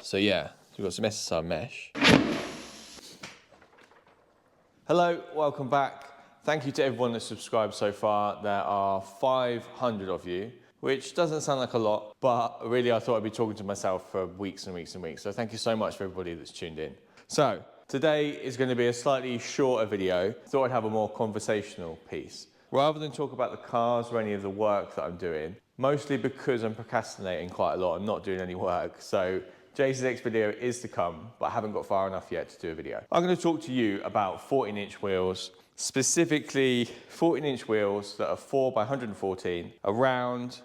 So yeah, we've got some SSR mesh. Hello, welcome back. Thank you to everyone that's subscribed so far. There are 500 of you, which doesn't sound like a lot, but really I thought I'd be talking to myself for weeks and weeks and weeks. So thank you so much for everybody that's tuned in. So today is going to be a slightly shorter video. Thought I'd have a more conversational piece. Rather than talk about the cars or any of the work that I'm doing, mostly because I'm procrastinating quite a lot, I'm not doing any work. So Jason's next video is to come, but I haven't got far enough yet to do a video. I'm going to talk to you about 14-inch wheels, specifically 14-inch wheels that are 4 by 114, around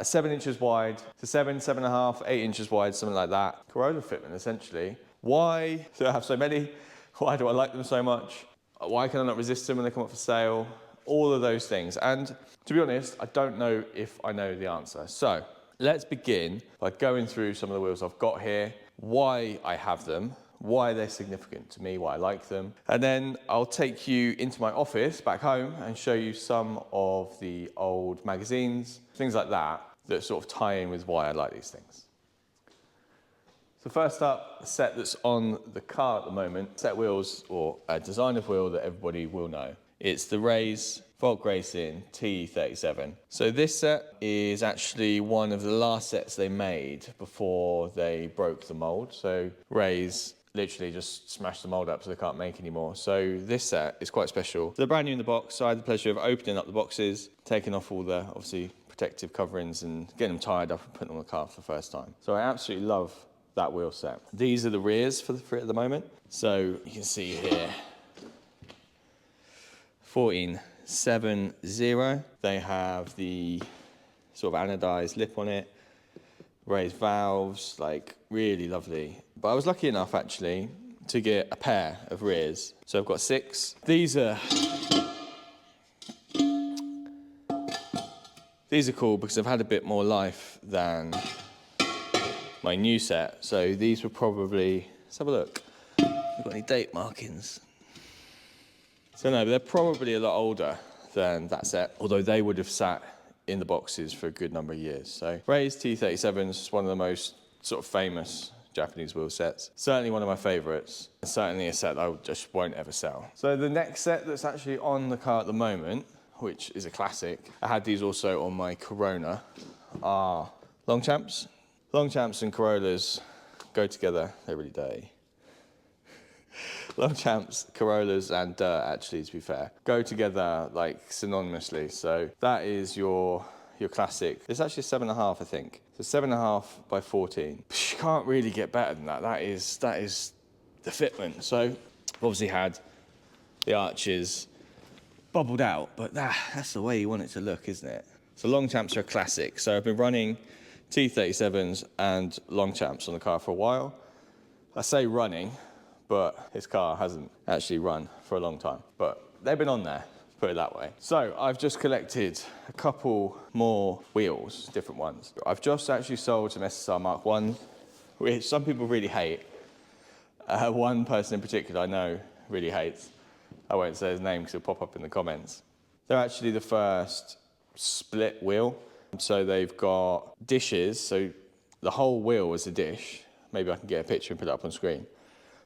7 inches wide to 7.5, 8 inches wide, something like that. Corolla fitment, essentially. Why do I have so many? Why do I like them so much? Why can I not resist them when they come up for sale? All of those things. And to be honest, I don't know if I know the answer. So let's begin by going through some of the wheels I've got here, why I have them, why they're significant to me, why I like them. And then I'll take you into my office back home and show you some of the old magazines, things like that, that sort of tie in with why I like these things. So first up, a set that's on the car at the moment, set wheels, or a design of wheel that everybody will know. It's the Volk Racing T37. So this set is actually one of the last sets they made before they broke the mold. So Ray's literally just smashed the mold up so they can't make anymore. So this set is quite special. They're brand new in the box, so I had the pleasure of opening up the boxes, taking off all the, obviously, protective coverings and getting them tied up and putting them on the car for the first time. So I absolutely love that wheel set. These are the rears for it at the moment. So you can see here, 1470. They have the sort of anodized lip on it, raised valves, like really lovely. But I was lucky enough actually to get a pair of rears. So I've got 6. These are cool because they've had a bit more life than my new set. So these were probably, let's have a look. I've got any date markings? So no, but they're probably a lot older than that set, although they would have sat in the boxes for a good number of years. So Ray's T37 is one of the most sort of famous Japanese wheel sets. Certainly one of my favorites, and certainly a set I just won't ever sell. So the next set that's actually on the car at the moment, which is a classic, I had these also on my Corona, are Longchamps. Longchamps and Corollas go together, they're really dirty. Longchamps, Corollas and dirt, actually, to be fair, go together like synonymously. So that is your classic. It's actually 7.5, I think. So 7.5 by 14. You can't really get better than that. That is the fitment. So I've obviously had the arches bubbled out, but that's the way you want it to look, isn't it? So Longchamps are a classic. So I've been running T37s and Longchamps on the car for a while. I say running, but his car hasn't actually run for a long time. But they've been on there, put it that way. So I've just collected a couple more wheels, different ones. I've just actually sold some SSR Mark 1, which some people really hate. One person in particular I know really hates. I won't say his name because he'll pop up in the comments. They're actually the first split wheel. So they've got dishes, so the whole wheel is a dish. Maybe I can get a picture and put it up on screen.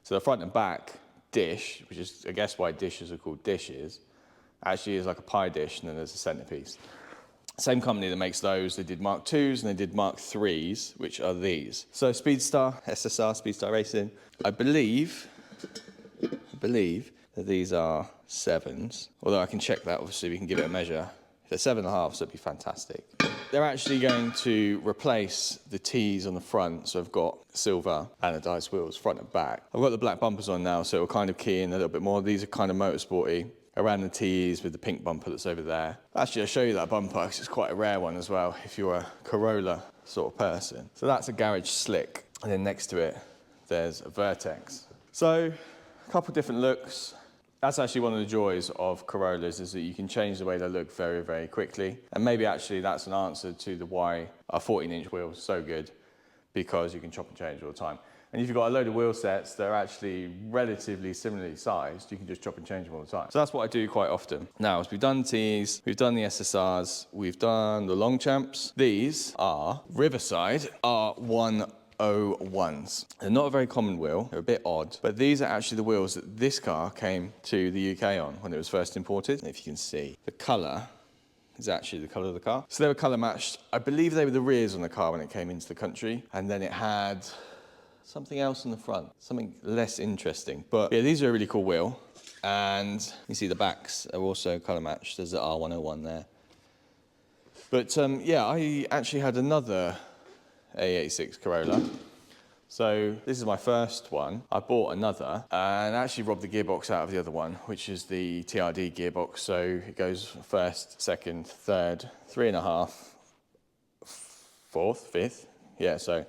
So the front and back dish, which is, I guess why dishes are called dishes, actually is like a pie dish and then there's a centerpiece. Same company that makes those, they did Mark 2s and they did Mark 3s, which are these. So Speedstar, SSR, Speedstar Racing. I believe that these are 7s, although I can check that, obviously we can give it a measure. If they're 7.5s, that'd be fantastic. They're actually going to replace the T's on the front, so I've got silver anodized wheels front and back. I've got the black bumpers on now, so it'll kind of key in a little bit more. These are kind of motorsporty, around the T's with the pink bumper that's over there. Actually, I'll show you that bumper because it's quite a rare one as well, if you're a Corolla sort of person. So that's a garage slick, and then next to it, there's a Vertex. So, a couple different looks. That's actually one of the joys of Corollas, is that you can change the way they look very, very quickly. And maybe actually that's an answer to the why a 14-inch wheel is so good, because you can chop and change all the time. And if you've got a load of wheel sets that are actually relatively similarly sized, you can just chop and change them all the time. So that's what I do quite often. Now, as we've done T's, we've done the SSRs, we've done the Longchamps. These are Riverside R1 AE86 They're not a very common wheel, they're a bit odd, but these are actually the wheels that this car came to the UK on when it was first imported. And if you can see, the colour is actually the colour of the car. So they were colour matched. I believe they were the rears on the car when it came into the country, and then it had something else on the front, something less interesting. But yeah, these are a really cool wheel. And you see the backs are also colour matched. There's the R101 there. But yeah, I actually had another AE86 Corolla. So this is my first one. I bought another and actually robbed the gearbox out of the other one, which is the TRD gearbox. So it goes first, second, third, 3.5, fourth, fifth. Yeah, so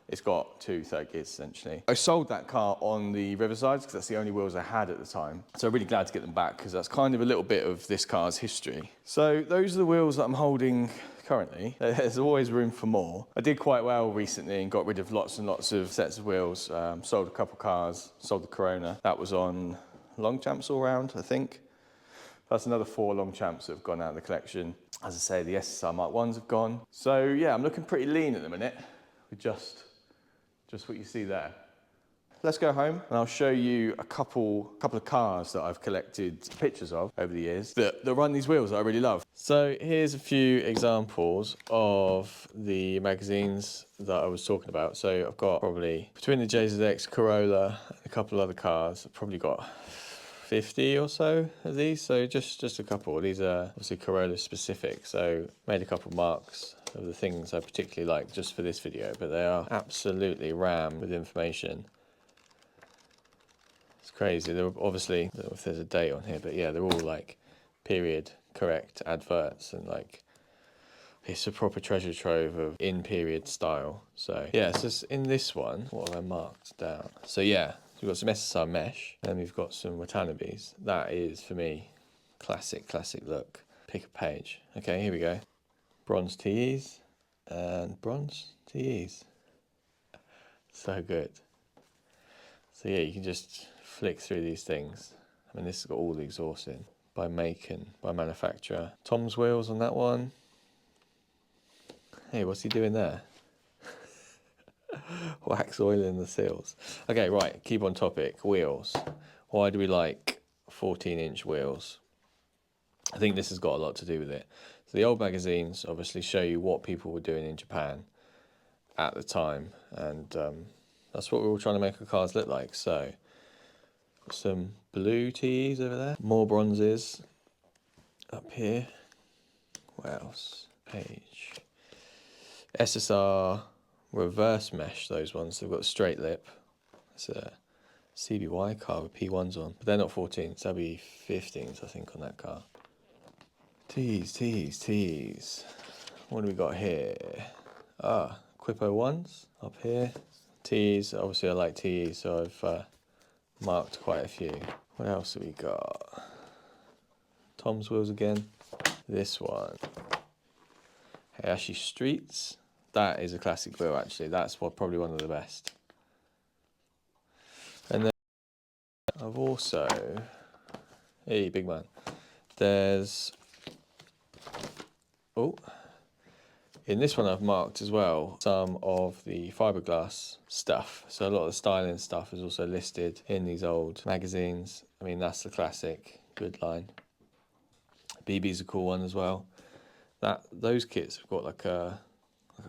it's got 2 third gears essentially. I sold that car on the Riversides because that's the only wheels I had at the time. So I'm really glad to get them back because that's kind of a little bit of this car's history. So those are the wheels that I'm holding currently. There's always room for more. I did quite well recently and got rid of lots and lots of sets of wheels. Sold a couple cars, sold the Corona. That was on long champs all round, I think. That's another 4 long champs that have gone out of the collection. As I say, the SSR Mark 1s have gone. So yeah, I'm looking pretty lean at the minute with just what you see there. Let's go home and I'll show you a couple of cars that I've collected pictures of over the years that run these wheels that I really love. So here's a few examples of the magazines that I was talking about. So I've got probably, between the JZX, Corolla, and a couple of other cars, I've probably got 50 or so of these. So just a couple. These are obviously Corolla specific. So made a couple marks of the things I particularly like just for this video, but they are absolutely rammed with information. It's crazy. They're obviously, I don't know if there's a date on here, but yeah, they're all like period correct adverts, and like it's a proper treasure trove of in period style. So yeah, so in this one, what have I marked down? So yeah, we've got some SSR mesh, and we've got some Watanabes. That is for me classic look. Pick a page. Okay, here we go. Bronze TEs and bronze TEs. So good. So yeah, you can just flick through these things. I mean, this has got all the exhaust in by make and by manufacturer. Tom's wheels on that one. Hey, what's he doing there? Wax oil in the seals. Okay, right, keep on topic. Wheels. Why do we like 14-inch wheels? I think this has got a lot to do with it. So the old magazines obviously show you what people were doing in Japan at the time, and that's what we were trying to make our cars look like. So some blue TEs over there, more bronzes up here. What else? Page. SSR reverse mesh, those ones. They've got a straight lip. It's a CBY car with P1s on, but they're not 14s, that'll be 15s I think on that car. Tees. What do we got here? Quippo 1s up here. Tees, obviously I like Tees, so I've marked quite a few. What else have we got? Tom's wheels again. This one. Hayashi Streets. That is a classic wheel actually. That's probably one of the best. And then I've also, hey big man, there's, in this one I've marked as well some of the fiberglass stuff. So a lot of the styling stuff is also listed in these old magazines. I mean, that's the classic, good line. BB's a cool one as well. Those kits have got like a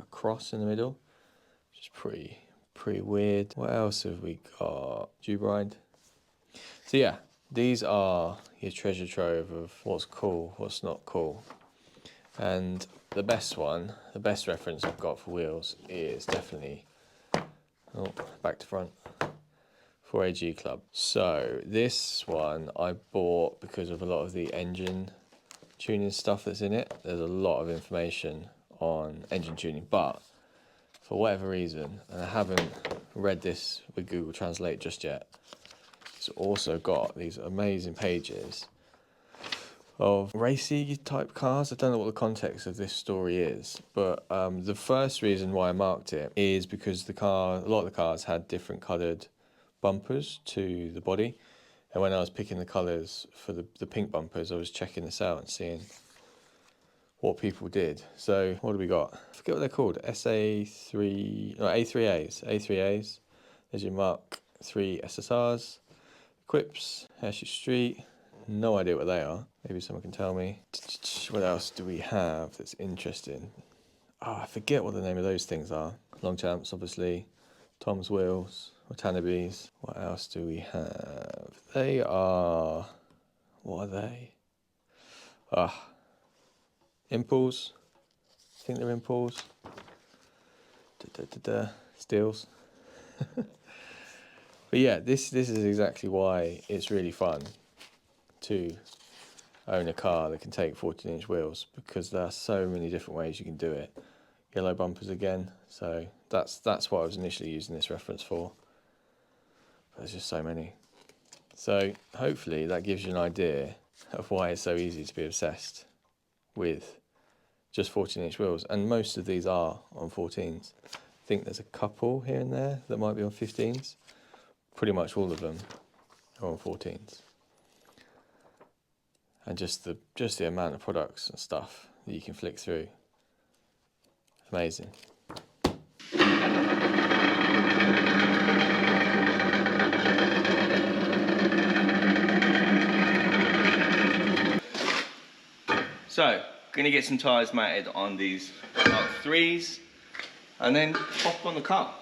cross in the middle, which is pretty weird. What else have we got? Jubride. So yeah, these are your treasure trove of what's cool, what's not cool. And the best reference I've got for wheels is definitely, back to front, 4AG Club. So this one I bought because of a lot of the engine tuning stuff that's in it. There's a lot of information on engine tuning, but for whatever reason, and I haven't read this with Google Translate just yet, it's also got these amazing pages of racy type cars. I don't know what the context of this story is, but the first reason why I marked it is because a lot of the cars had different coloured bumpers to the body, and when I was picking the colours for the pink bumpers, I was checking this out and seeing what people did. So what do we got? I forget what they're called. SA3, no, A3As. A3As. There's your Mark 3 SSRs. Quips, Hershey Street. No idea what they are. Maybe someone can tell me. What else do we have that's interesting? Oh, I forget what the name of those things are. Longchamps, obviously. Tom's Wheels, Watanabes. What else do we have? They are... What are they? Impulse. I think they're Impulse. Steels. But yeah, this is exactly why it's really fun to own a car that can take 14-inch wheels, because there are so many different ways you can do it. Yellow bumpers again, so that's what I was initially using this reference for. But there's just so many. So hopefully that gives you an idea of why it's so easy to be obsessed with just 14-inch wheels, and most of these are on 14s. I think there's a couple here and there that might be on 15s. Pretty much all of them are on 14s. And just the amount of products and stuff that you can flick through, amazing. So, gonna get some tyres mounted on these Mark 3s and then pop on the car.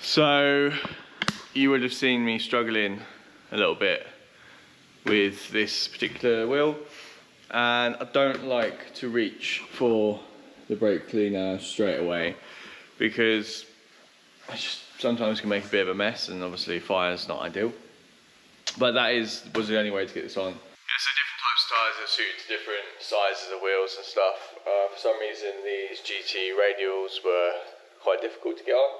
So you would have seen me struggling a little bit with this particular wheel, and I don't like to reach for the brake cleaner straight away because it just sometimes can make a bit of a mess, and obviously fire's not ideal. But that was the only way to get this on. Yeah, so different types of tyres are suited to different sizes of wheels and stuff. For some reason these GT radials were quite difficult to get on,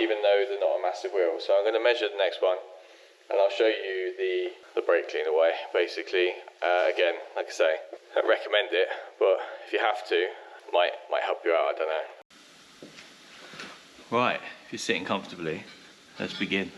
even though they're not a massive wheel. So I'm going to measure the next one and I'll show you the brake cleaner way, basically. Again, like I say, I don't recommend it, but if you have to, might help you out, I don't know. Right, if you're sitting comfortably, let's begin.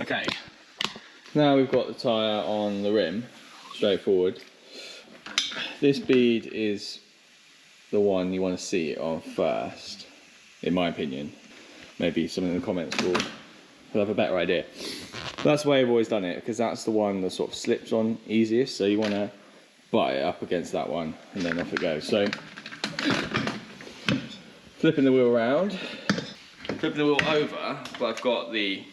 Okay, now we've got the tyre on the rim, straightforward. this bead is the one you want to see it on first, in my opinion. Maybe someone in the comments will have a better idea. But that's the way I've always done it, because that's the one that sort of slips on easiest. So you want to butt it up against that one, and then off it goes. So flipping the wheel around, flipping the wheel over, but I've got the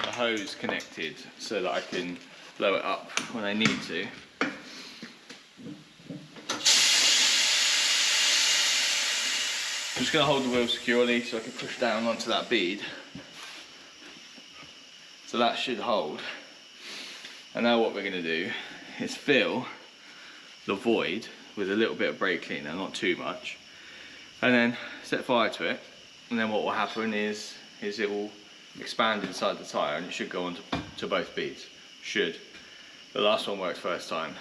hose connected so that I can blow it up when I need to. I'm just going to hold the wheel securely so I can push down onto that bead. So that should hold. And now what we're going to do is fill the void with a little bit of brake cleaner, not too much, and then set fire to it. And then what will happen is it will expand inside the tyre, and it should go on to both beads. Should. The last one worked first time.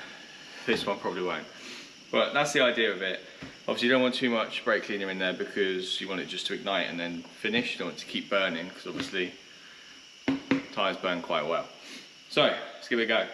This one probably won't. But that's the idea of it. Obviously you don't want too much brake cleaner in there because you want it just to ignite and then finish. You don't want it to keep burning, because obviously tyres burn quite well. So let's give it a go.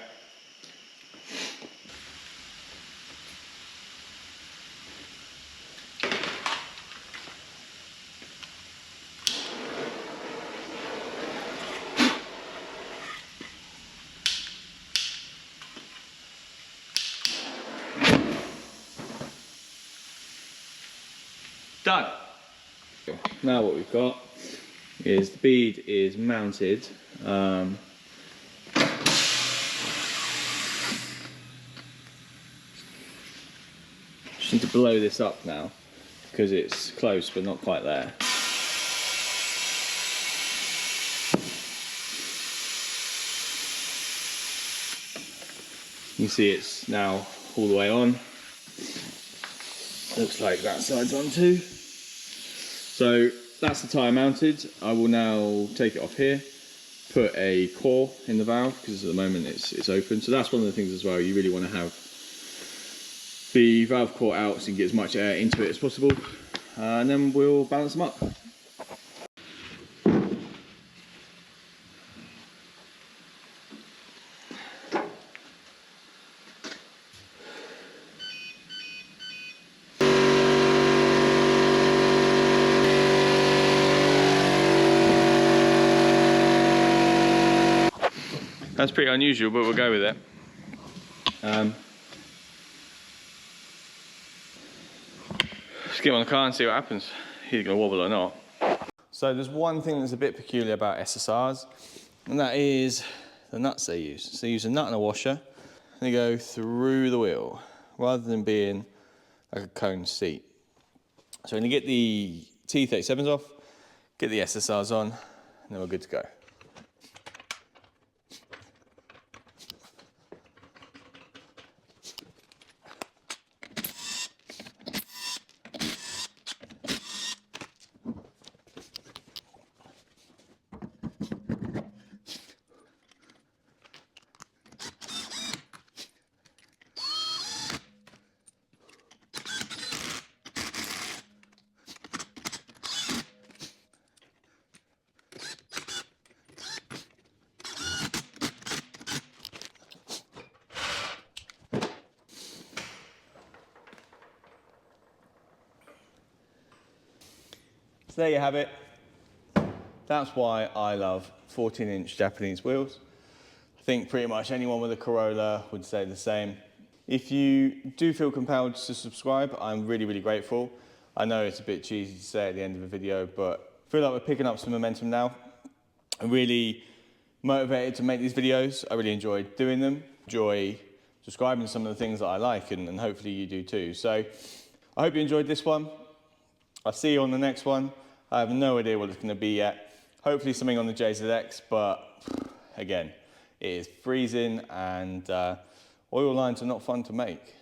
Done. Now what we've got is the bead is mounted. Just need to blow this up now because it's close but not quite there. You can see it's now all the way on. Looks like that side's on too. So that's the tyre mounted. I will now take it off here, put a core in the valve, because at the moment it's open. So that's one of the things as well, you really want to have the valve core out so you can get as much air into it as possible. And then we'll balance them up. That's pretty unusual, but we'll go with it. Let's get on the car and see what happens. Either gonna wobble or not. So there's one thing that's a bit peculiar about SSRs, and that is the nuts they use. So they use a nut and a washer, and they go through the wheel, rather than being like a cone seat. So when you get the T37s off, get the SSRs on, and then we're good to go. So there you have it. That's why I love 14-inch Japanese wheels. I think pretty much anyone with a Corolla would say the same. If you do feel compelled to subscribe, I'm really, really grateful. I know it's a bit cheesy to say at the end of a video, but I feel like we're picking up some momentum now. I'm really motivated to make these videos. I really enjoy doing them. Enjoy describing some of the things that I like, and hopefully you do too. So I hope you enjoyed this one. I'll see you on the next one. I have no idea what it's going to be yet. Hopefully something on the JZX, but again, it is freezing and oil lines are not fun to make.